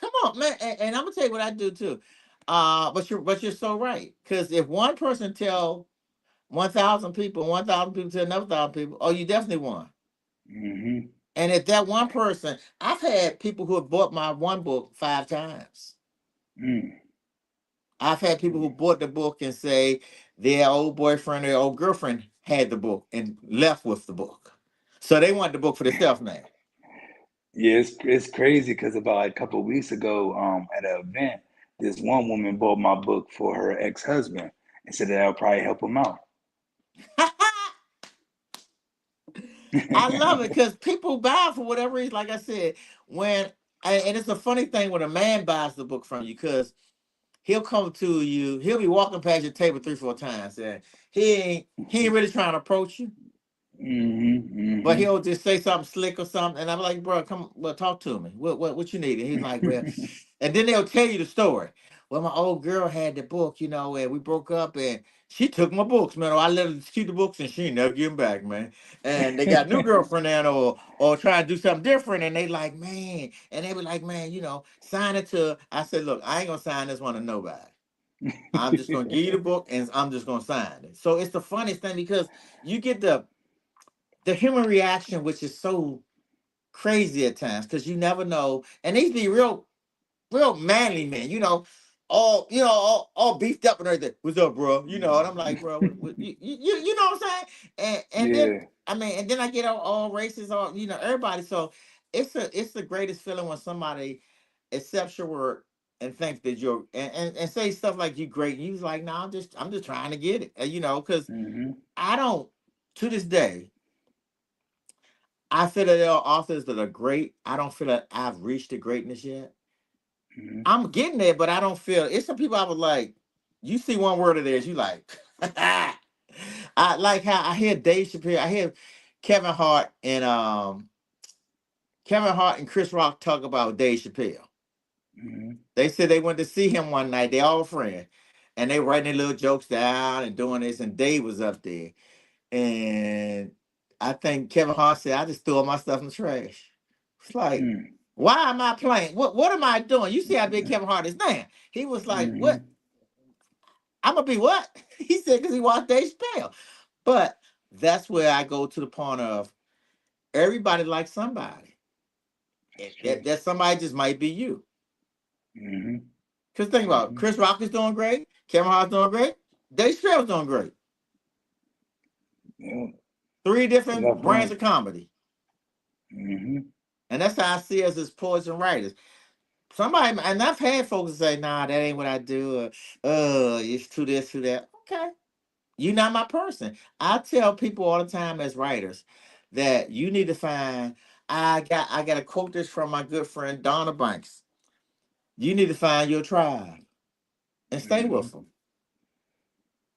Come on, man, and I'm gonna tell you what I do too. But you're so right. Because if one person tell 1,000 people, 1,000 people tell another 1,000 people, oh, you definitely won. Hmm. And if that one person, I've had people who have bought my one book 5 times. Mm. I've had people who bought the book and say their old boyfriend or their old girlfriend had the book and left with the book, so they want the book for themselves now. Yeah, it's crazy because about like a couple of weeks ago, at an event, this one woman bought my book for her ex-husband and said that I'll probably help him out. I love it because people buy for whatever reason. Like I said, and it's a funny thing when a man buys the book from you because he'll come to you, he'll be walking past your table three, 4 times, and he ain't really trying to approach you, Hmm. but Hmm. he'll just say something slick or something, and I'm like, bro, come, well, talk to me. What you need? And he's like, well, and then they'll tell you the story. Well, my old girl had the book, and we broke up, and she took my books, man. Or I let her keep the books, and she ain't never give them back, man. And they got a new girlfriend now, or trying to do something different, and they like, man, and they be like, man, sign it to. I said, look, I ain't gonna sign this one to nobody. I'm just gonna give you the book, and I'm just gonna sign it. So it's the funniest thing because you get the human reaction, which is so crazy at times, because you never know. And these be real manly men, all beefed up and everything. What's up, bro? And I'm like, bro, you know what I'm saying? And then Yeah. and then I get all races, all everybody. So it's the greatest feeling when somebody accepts your word and thinks that you're and say stuff like you great. And you was like, no, I'm just trying to get it. Because Hmm. I don't to this day. I feel that there are authors that are great. I don't feel that I've reached the greatness yet. Hmm. I'm getting there, but I don't feel it's some people I was like, you see one word of theirs, you like I like how I hear Dave Chappelle, I hear Kevin Hart and Kevin Hart and Chris Rock talk about Dave Chappelle. Hmm. They said they went to see him one night, they all friends. and they writing their little jokes down and doing this, and Dave was up there. And I think Kevin Hart said, I just threw all my stuff in the trash. It's like, Mm. why am I playing? What am I doing? You see how big Kevin Hart is now. He was like, what? Mm-hmm. I'm gonna be what? He said, because he watched Dave Chappelle. But that's where I go to the point of everybody likes somebody. That's true. That somebody just might be you. Mm-hmm. Because think about it, Mm-hmm. Chris Rock is doing great, Kevin Hart's doing great, Dave Chappelle's doing great. Yeah. Three To different that brands point. of comedy. Mm-hmm. And that's how I see us as poets and writers. Somebody, and I've had folks say, nah, that ain't what I do. It's too this, too that. Okay. You're not my person. I tell people all the time as writers that you need to find, I gotta quote this from my good friend Donna Banks. You need to find your tribe and stay Mm-hmm. with them.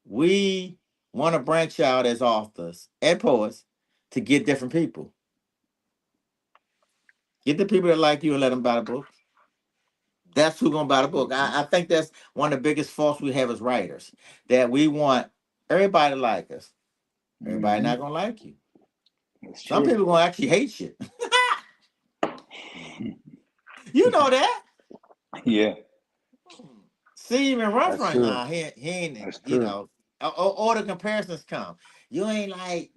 We want to branch out as authors and poets to get different people. Get the people that like you and let them buy the book. That's who gonna buy the book. Mm-hmm. I think that's one of the biggest faults we have as writers. That we want everybody to like us. Everybody Mm-hmm. not gonna like you. That's Some true. people gonna actually hate you. You know that. Yeah, See him in rough that's right true. now. He ain't, That's true. all the comparisons come. You ain't like,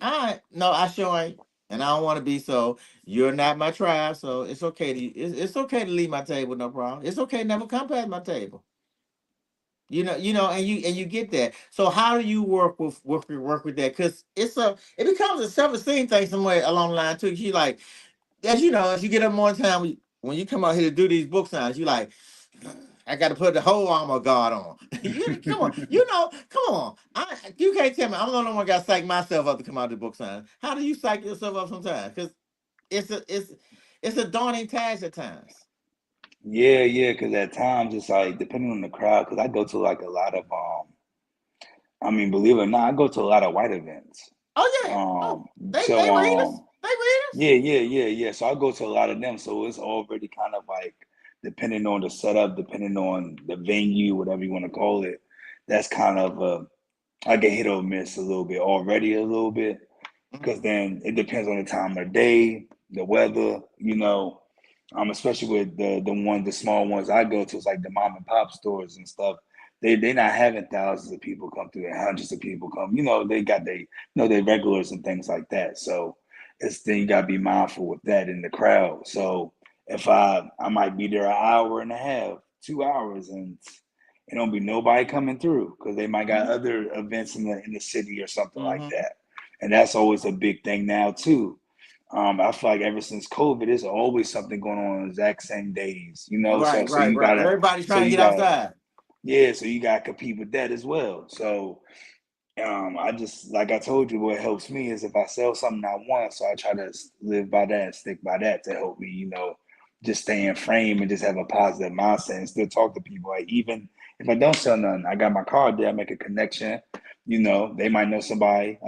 all right, no, I sure ain't. And I don't want to be so. You're not my tribe, so it's okay it's okay to leave my table, no problem. It's okay to never come past my table. And you get that. So how do you work with that? Because it becomes a self-esteem thing somewhere along the line too. You like, as you know, as you get up more time, when you come out here to do these book signs, you like, I got to put the whole armor of God on. You come on, come on. You can't tell me I'm the only one got to psych myself up to come out to book signs. How do you psych yourself up sometimes? Because it's a it's it's a daunting task at times. Yeah, yeah, because at times it's like depending on the crowd, because I go to like a lot of I mean, believe it or not, I go to a lot of white events. Oh yeah. Oh, Um, they so read us. They read us. yeah, yeah, yeah, yeah. So I go to a lot of them. So it's already kind of like depending on the setup, depending on the venue, whatever you want to call it. That's kind of I get hit or miss a little bit already, a little bit, because Mhm. then it depends on the time of day, the weather, you know. Especially with the small ones I go to, it's like the mom and pop stores and stuff. They not having thousands of people come through and hundreds of people come. You know, they got they regulars and things like that. So it's then you gotta be mindful with that in the crowd. So if I might be there an hour and a half, 2 hours, and it don't be nobody coming through because they might got Mhm. other events in the city or something like Mhm. that. And that's always a big thing now too. I feel like ever since COVID, there's always something going on the exact same days, you know. So Right, so right, you right. gotta Everybody's so trying to you get gotta outside. yeah, so you gotta compete with that as well. So I just like I told you, what helps me is if I sell something I want, so I try to live by that, stick by that to help me, just stay in frame and just have a positive mindset and still talk to people. Like even if I don't sell nothing, I got my card there, I make a connection. They might know somebody,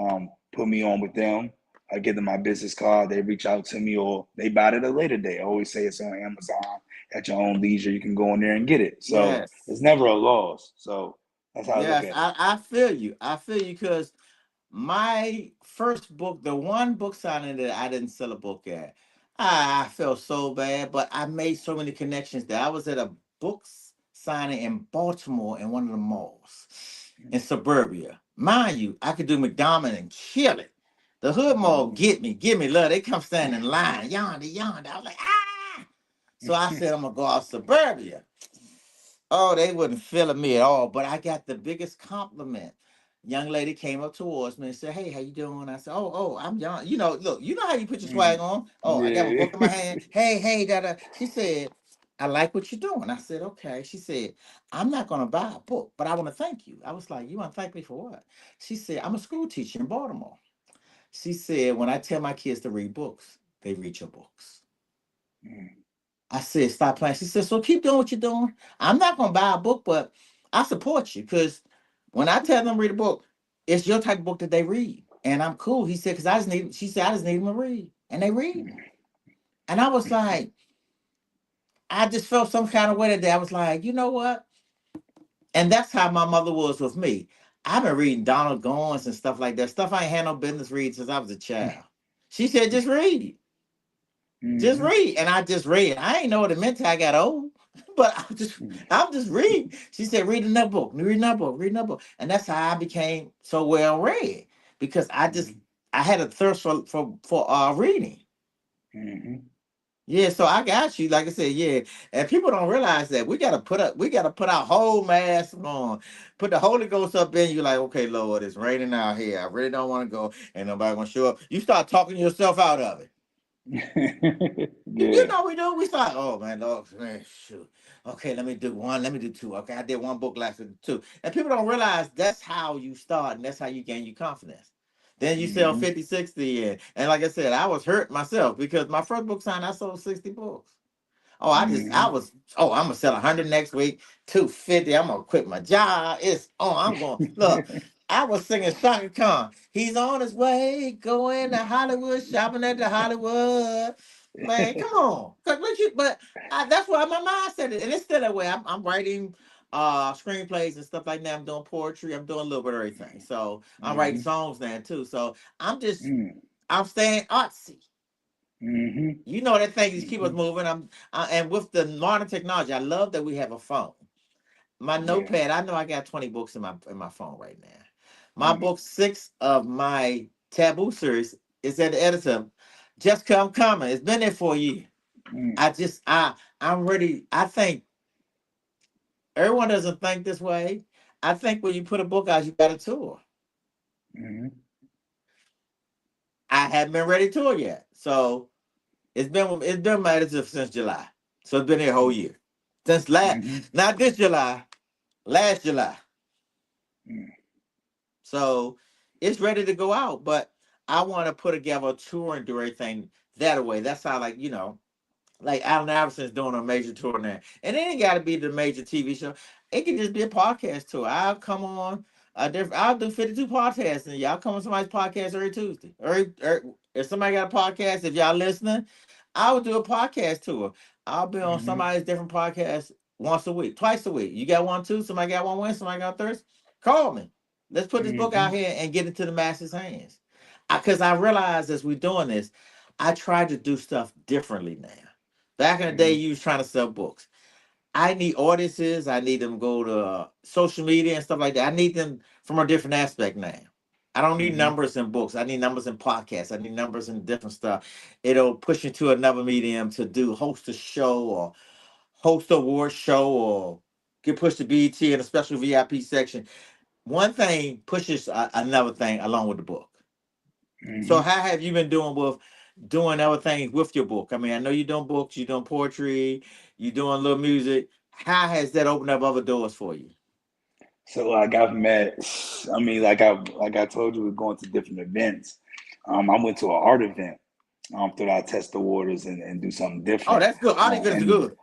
put me on with them. I give them my business card, they reach out to me or they buy it at a later date. I always say it's on Amazon at your own leisure. You can go in there and get it. So Yes. it's never a loss. So that's how I look Yes, at it. I feel you. I feel you because my first book, the one book signing that I didn't sell a book at, I felt so bad, but I made so many connections there. I was at a signing in Baltimore in one of the malls in suburbia. Mind you, I could do McDonald and kill it. The hood mall Mm. get me, love. They come stand in line, yonder, yonder. I was like, ah. So I said, I'm gonna go out suburbia. Oh, they wouldn't feeling me at all. But I got the biggest compliment. Young lady came up towards me and said, "Hey, how you doing?" I said, "Oh, I'm young. Look, you know how you put your swag Mm. on. Oh, I got my Yeah. book in my hand. Hey, da." She said, "I like what you're doing." I said, "Okay." She said, "I'm not gonna buy a book, but I want to thank you." I was like, "You want to thank me for what?" She said, "I'm a school teacher in Baltimore." She said, "When I tell my kids to read books, they read your books." Mm. I said, stop playing. She said, so keep doing what you're doing. I'm not gonna buy a book, but I support you because when I tell them read a book, it's your type of book that they read. And I'm cool. He said, because she said, I just need them to read. And they read. And I was like, I just felt some kind of way that day. I was like, you know what? And that's how my mother was with me. I've been reading Donald Goins and stuff like that. Stuff I ain't had no business reading since I was a child. She said, just read. Just Mm-hmm. read. And I just read. I ain't know what it meant till I got old. But I'm just reading. She said, read another book, read another book, read another book. And that's how I became so well read. Because I had a thirst for reading. Mm-hmm. Yeah, so I got you. Like I said, yeah. And people don't realize that we gotta put our whole mask on, put the Holy Ghost up in you, like, okay, Lord, it's raining out here. I really don't want to go. Ain't nobody gonna show up. You start talking yourself out of it. You Yeah. know we do. We start, oh man, Lord, man, shoot. Okay, let me do one, let me do two. Okay, I did one book last week, two. And people don't realize that's how you start and that's how you gain your confidence. Then you sell Mm-hmm. 50, 60, and like I said, I was hurt myself because my first book signed, I sold 60 books. Oh, I Mm-hmm. was, oh, I'm gonna sell 100 next week, 250. I'm gonna quit my job. I'm going, look, I was singing Shaka Khan. He's on his way, going to Hollywood, shopping at the Hollywood. Man, come on. That's why my mind said it. And it's still that way. I'm writing screenplays and stuff like that. I'm doing poetry. I'm doing a little bit of everything. So I'm writing Mm-hmm. songs now too. So I'm just, Mm-hmm. I'm staying artsy. Mm-hmm. You know that thing just keep us Mm-hmm. moving. And with the modern technology, I love that we have a phone. My Yeah. notepad, I know I got 20 books in my phone right now. My Mm. book six of my taboo series is at the editor. Just come coming. It's been there for a year. Mm. I'm ready. I think everyone doesn't think this way. I think when you put a book out, you got a tour. Mm-hmm. I haven't been ready to tour yet. So it's been my editor since July. So it's been here a whole year. Since last Mm-hmm. Not this July, last July. Mm. So it's ready to go out, but I want to put together a tour and do everything that way. That's how, like Allen Iverson's doing a major tour now, and it ain't got to be the major TV show. It can just be a podcast tour. I'll come on I'll do 52 podcasts, and y'all come on somebody's podcast every Tuesday. If somebody got a podcast, if y'all listening, I would do a podcast tour. I'll be on Mm-hmm. somebody's different podcast once a week, twice a week. You got one too? Somebody got one Wednesday, somebody got Thursday? Call me. Let's put this book out Mm-hmm. here and get it to the masses' hands. Because I realize as we're doing this, I try to do stuff differently now. Back in the day, Mm-hmm. you was trying to sell books. I need audiences. I need them to go to social media and stuff like that. I need them from a different aspect now. I don't need Mm-hmm. numbers in books. I need numbers in podcasts. I need numbers in different stuff. It'll push you to another medium to do host a show or host a award show or get pushed to BET in a special VIP section. One thing pushes another thing along with the book. So Mm-hmm. how have you been doing with doing other things with your book? I mean, I know you're doing books, you're doing poetry, you're doing a little music. How has that opened up other doors for you? So like I've met, I mean, like I told you, we're going to different events. I went to an art event. Thought I'd test the waters and do something Oh, different. that's good. Art events are And good.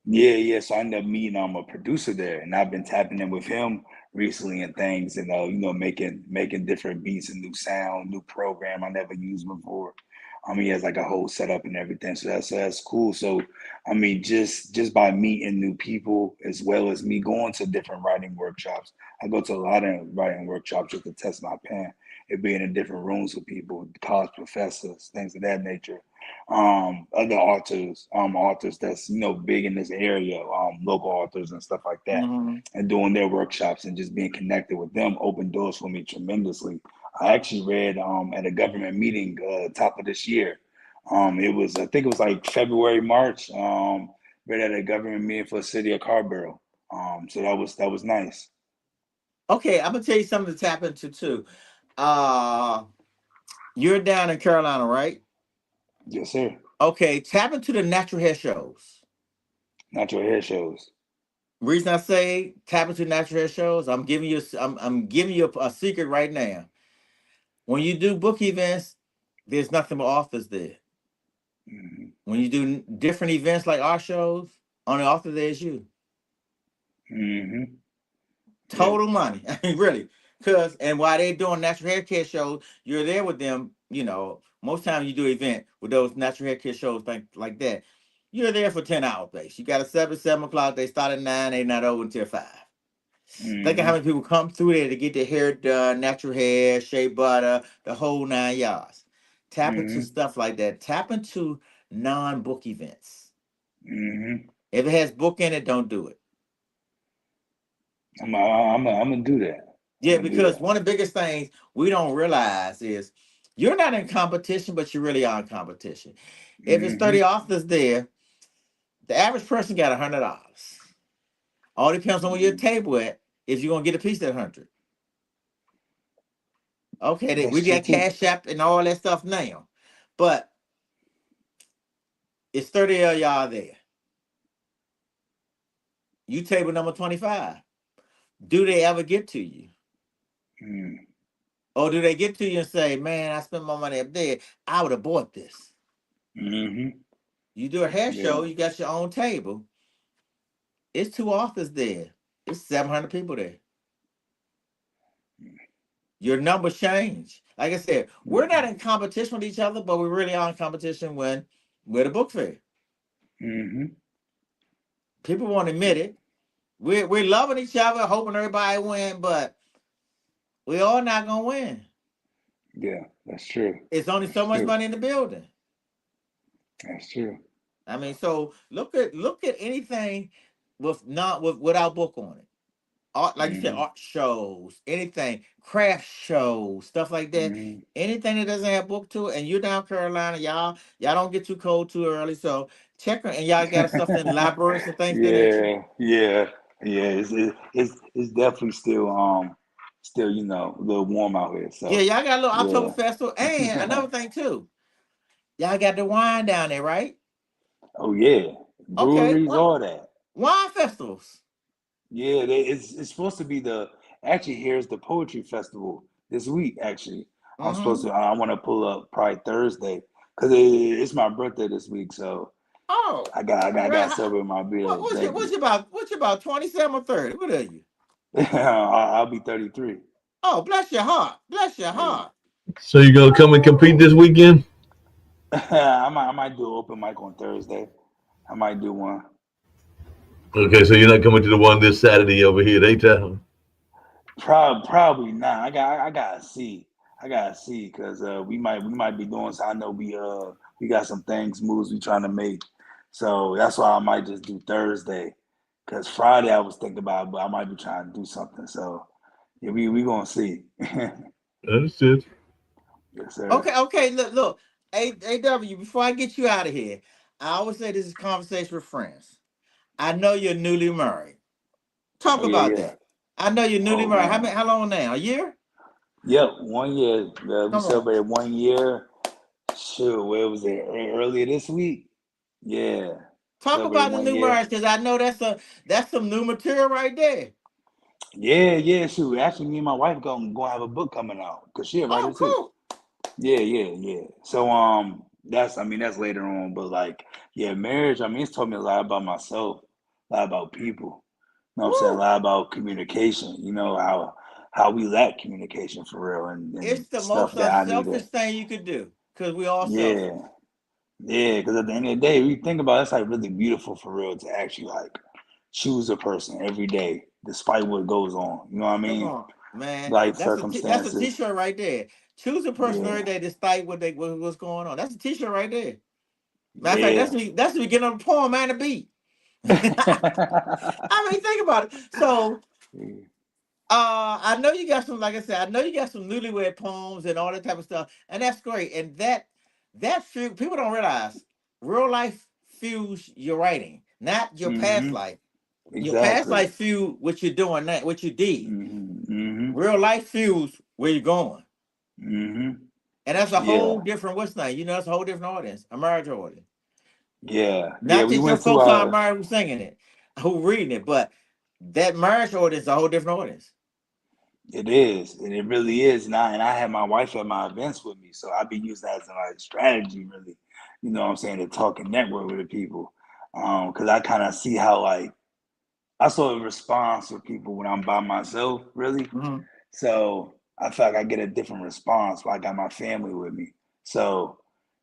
yeah, yeah. So I ended up meeting a producer there, and I've been tapping in with him recently and things, and making different beats and new sound, new program I never used before. He has like a whole setup and everything, so that's cool. So I mean, just by meeting new people as well as me going to different writing workshops. I go to a lot of writing workshops just to test my pen. It being in different rooms with people, college professors, things of that nature, other authors that's big in this area, local authors and stuff like that, Hmm. and doing their workshops and just being connected with them opened doors for me tremendously. I actually read at a government meeting top of this year. I think it was like February, March. Read at a government meeting for the city of Carborough. So that was nice. Okay, I'm gonna tell you something to tap into too. Uh you're down in Carolina, right? Yes, sir. Okay, tap into the natural hair shows. Natural hair shows. Reason I say tap into natural hair shows, I'm giving you a secret right now. When you do book events, there's nothing but authors there. Hmm. When you do different events like our shows, on the author there's you. Hmm. Yeah. Total money. I mean, really. And while they're doing natural hair care shows, you're there with them. Most times you do an event with those natural hair care shows like that. You're there for 10 hours base. You got a 7 o'clock. They start at 9. They're not over until 5. Think of how Mm-hmm. many people come through there to get their hair done, natural hair, shea butter, the whole 9 yards. Tap into Mm-hmm. stuff like that. Tap into non-book events. Mm-hmm. If it has book in it, don't do it. I'm gonna do that. I'm Yeah, gonna do because that. one of the biggest things we don't realize is you're not in competition, but you really are in competition. If it's Mm-hmm. 30 authors there, the average person got $100. All depends on where your table at. If you're gonna get a piece at 100, okay, That's we true got too. Cash App and all that stuff now, but it's 30 of y'all there. You table number 25. Do they ever get to you? Mm. Or do they get to you and say, man, I spent my money up there. I would have bought this. Mm-hmm. You do a hair show, Yeah. you got your own table. It's two authors there. It's 700 people there. Your numbers change. Like I said, we're not in competition with each other, but we really are in competition when we're the book fair. Mm-hmm. People won't admit it. We're loving each other, hoping everybody win, but we all not gonna win. Yeah, that's true. It's only so That's much true. money in the building. That's true. I mean, so look at anything without book on it. Art, like you said, Mm-hmm. art shows, anything, craft shows, stuff like that. Mm-hmm. Anything that doesn't have book to it, and you're down Carolina, y'all don't get too cold too early. So check her, and y'all got stuff in libraries and things of that nature. Yeah, yeah, yeah. It's definitely still a little warm out here. Yeah, So y'all got a little October yeah. festival, and another thing too, y'all got the wine down there, right? Oh yeah, Okay, breweries, all that. wine festivals. Yeah, it's supposed to be the actually here's the poetry festival this week. Actually, I'm supposed Mm-hmm. to. I want to pull up probably Thursday because it's my birthday this week. So Oh, I got to congrats! celebrate my What, birthday. what's your Thank what's you. your about what's your about 27 or 30? What are you? I'll be 33. Oh, bless your heart. Bless your Yeah. heart. So you gonna come and compete this weekend? I might do an open mic on Thursday. I might do one. Okay, so you're not coming to the one this Saturday over here daytime. Probably not. I gotta see. I gotta see because we might be doing. So I know we got some things moves we trying to make. So that's why I might just do Thursday. Because Friday I was thinking about, it, but I might be trying to do something. So yeah, we gonna see. Yes, Understood. sir. Okay. Look. AW, before I get you out of here, I always say this is conversation with friends. I know you're newly married. Talk Oh yeah, about yeah. that. I know you're newly Oh married. man. How long now? A year? Yep. 1 year. We Come on. celebrated 1 year. Sure. Where was it? Earlier this week. Yeah. Talk Celebrated about the one new year. marriage because I know that's some new material right there. Yeah, yeah, shoot. Actually, me and my wife gonna have a book coming out because she a writer Oh, too. cool. Yeah, yeah, yeah. So that's I mean that's later on, but like yeah, marriage. I mean, it's taught me a lot about myself, a lot about people. You know what I'm saying? A Woo. lot about communication. You know how we lack communication for real, and It's the stuff most that I need to. unselfish thing you could do because we all selfish. Yeah, yeah. Because at the end of the day, we think about it, it's like really beautiful for real to actually like choose a person every day, despite what goes on. You know what I Come mean? on, man. Like That's a circumstances. t-shirt right there. Choose a person every Yeah, day despite what's going on. That's a t-shirt right there. Matter of fact, yeah. that's the beginning of the poem and the beat. I mean, think about it. So I know you got some, like I said, I know you got some newlywed poems and all that type of stuff, and that's great. And that people don't realize real life fuels your writing, not your past Hmm. life. Your past Exactly. life fuel what you're doing now, what you did. Hmm. Hmm. Real life fuels where you're going. Hmm. And that's a whole Yeah, different what's name. That's a whole different audience, a marriage audience. yeah, yeah. Not We just your went to folks on married who singing it, who reading it, but that marriage audience is a whole different audience. it is, and it really is. And I had my wife at my events with me, so I've been using that as like strategy, really. You know what I'm saying, to talk and network with the people. Because I kind of see how like I saw a response with people when I'm by myself, really. Mhm. So I feel like I get a different response when I got my family with me. So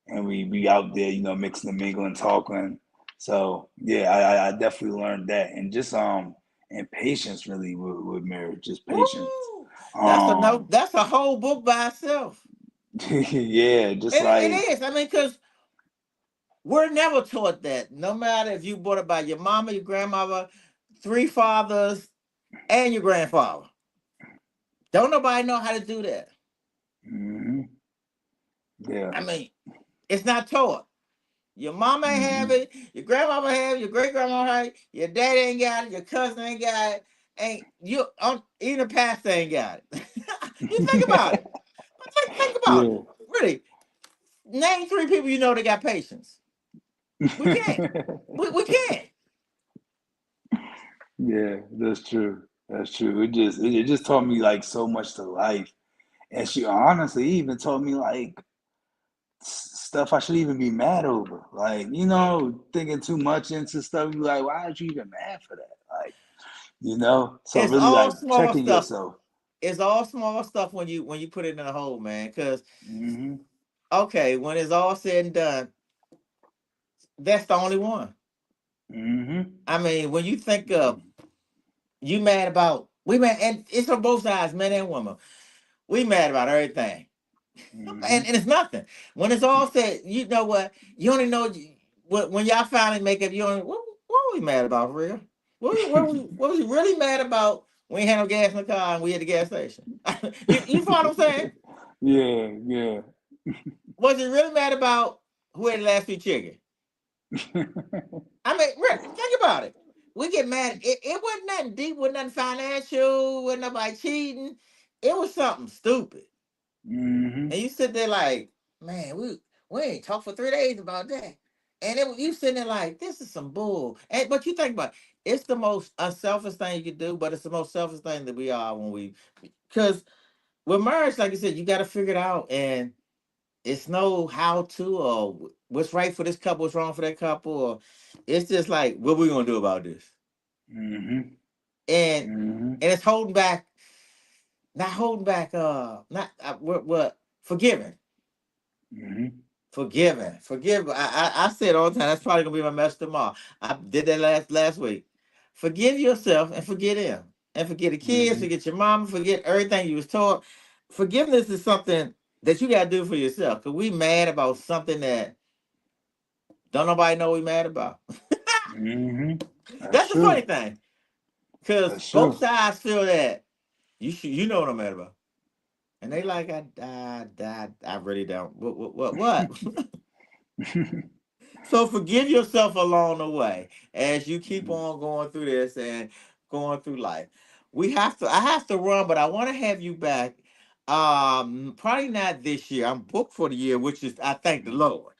and we out there, mixing and mingling, talking. So yeah, I definitely learned that, and just and patience really with marriage, just patience. Woo! That's a no. Um, That's a whole book by itself. yeah, just It like is. I mean, because we're never taught that. No matter if you brought it by your mama, your grandmother, three fathers, and your grandfather. Don't nobody know how to do that. hmm yeah, I mean, it's not taught. Your mama ain't have hmm it, your grandmama have it, your great grandma have it, your dad ain't got it, your cousin ain't got it, ain't you even the pastor ain't got it. You think about it. But think about it. yeah. Really. Name three people you know that got patience. We can't. We can't. Yeah, that's true. That's true. It just taught me like so much to life. And she honestly even told me like stuff I should even be mad over. Like, thinking too much into stuff, you like, why are you even mad for that? Like, so It's really all like small checking stuff. yourself. It's all small stuff when you put it in a hole, man. Because hmm okay, when it's all said and done, that's the only one. hmm I mean, when you think of you mad about we mad, and it's on both sides, men and women. We mad about everything, hmm and it's nothing. When it's all said, you know what? You only know when y'all finally make up. You only what were we mad about for real? What was you really mad about? We ain't had no gas in the car and we at the gas station. You follow what I'm saying? Yeah, yeah. Was he really mad about who had the last few chicken? I mean, think about it. We get mad. It wasn't nothing deep, wasn't nothing financial, wasn't nobody cheating. It was something stupid. hmm And you sit there like, man, we ain't talked for 3 days about that. And you sitting there like, this is some bull. And but you think about it, it's the most unselfish thing you can do, but it's the most selfish thing that we are when we because with marriage, like you said, you gotta figure it out. And it's no how to or what's right for this couple, what's wrong for that couple, or it's just like what we gonna do about this, hmm and hmm and it's holding back, not holding back, not what forgiving, hmm forgive. I say it all the time. That's probably gonna be my message tomorrow. I did that last week. Forgive yourself and forget him, and forget the kids, hmm forget your mama, forget everything you was taught. Forgiveness is something that you gotta do for yourself. Cause we mad about something that don't nobody know we mad about. hmm That's That's the funny true. thing, because That's both true. sides feel that you know what I'm mad about, and they like I really don't. What? So forgive yourself along the way as you keep on going through this and going through life. I have to run, but I want to have you back. Probably not this year. I'm booked for the year, which is I thank the Lord.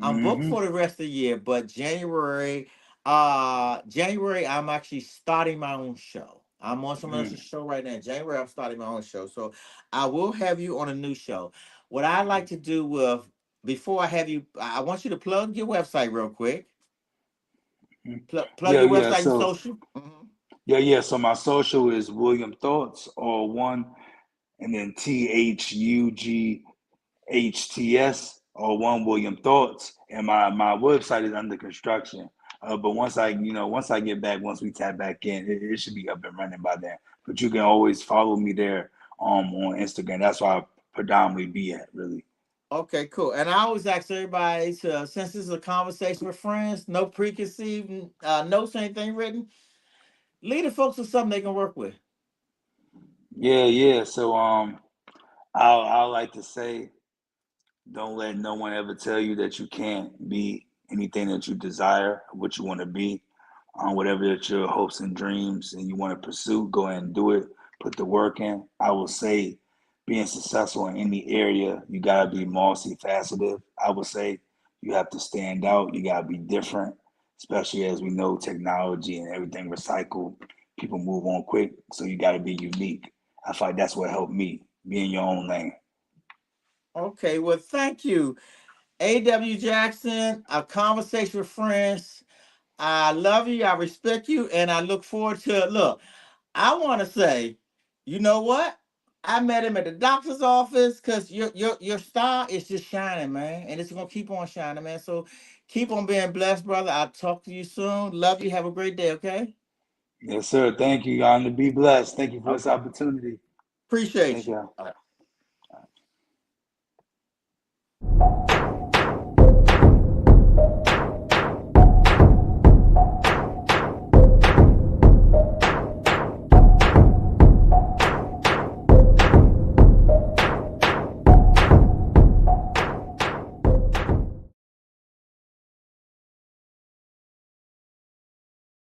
I'm booked hmm for the rest of the year, but January I'm actually starting my own show. I'm on someone else's show right now. In January I'm starting my own show. So I will have you on a new show. What I like to do with before I have you, I want you to plug your website real quick. Plug Yeah, your yeah. website, your So social. Mhm. yeah. So my social is William Thoughts, all one, and then THUGHTS, all one, William Thoughts, and my website is under construction. But once I get back, once we tap back in, it should be up and running by then. But you can always follow me there on Instagram. That's where I predominantly be at, really. Okay, cool. And I always ask everybody to, since this is a conversation with friends, no preconceived notes or anything written, lead the folks with something they can work with. Yeah, yeah. So I like to say, don't let no one ever tell you that you can't be anything that you desire, what you want to be, whatever that your hopes and dreams and you want to pursue. Go ahead and do it. Put the work in. I will say, being successful in any area, you gotta be multifaceted. I would say you have to stand out. You gotta be different, especially as we know technology and everything recycled. People move on quick, so you gotta be unique. I feel like that's what helped me be in your own lane. Okay, well, thank you. A.W. Jackson, a conversation with friends. I love you, I respect you, and I look forward to it. Look, I want to say, you know what? I met him at the doctor's office because your star is just shining, man, and it's gonna keep on shining, man. So keep on being blessed, brother. I'll talk to you soon. Love you. Have a great day. Okay. Yes, sir. Thank you. Y'all to be blessed. Thank you for this Okay. opportunity. Appreciate Thank you. y'all. All right.